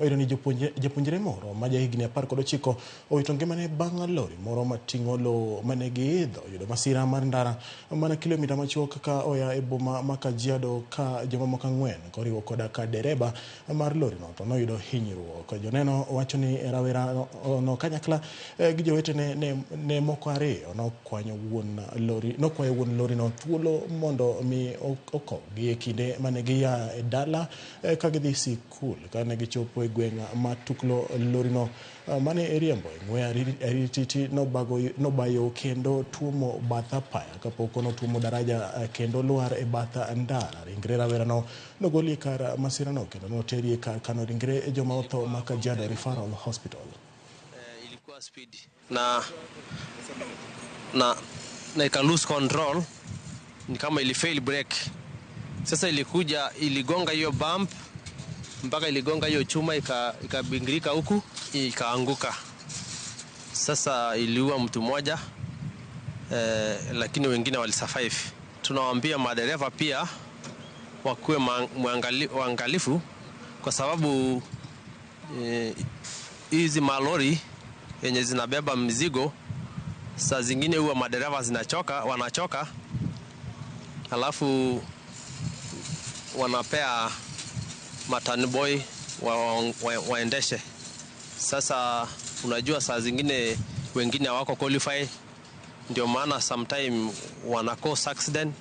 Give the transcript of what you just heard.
Oiro ni japuonjre moro ma jahigni 19 owito ngimane bang' lori moro mating'o lowo mane giidho yudo masira mar ndara mana kilomita machuok ka oya e boma ma Kajiado ka jomamoko 4 koriwo koda ka dereba mar lori no to noyudo hinyruok. Joneno wacho ni rawera no kanyakla gi jowetene ne moko ariyo nokwayo wuon lori no thuolo mondo mi okogi e kinde mane giya e dala ka gidhi sikul. Kane gichopo e gweng' ma tuklo lori no mane riembo ng'we arititi nobayo kendo tuomo bath apaya kapok notuomo daraja kendo lwar e bath ndara. Ringre rawera no nogoli kar masira no kendo noteri kar kano ringre joma otho ma Kajiado Referral Hospital. Ilikuwa speed na ika lose control, ni kama ilifail brake. Sasa iligonga hiyo bump mpaka iligonga hiyo chuma ikabingirika huku ikaanguka. Sasa iliua mtu mmoja, lakini wengine walisurvive. Tunawaambia madereva pia wakuwe waangalifu kwa sababu hizi malori yenye zinabeba mzigo saa zingine huwa madereva wanachoka, alafu wanapea matanboy waendeshe. Sasa unajua saa zingine wengine hawako qualify, ndio maana sometime wana cause accident.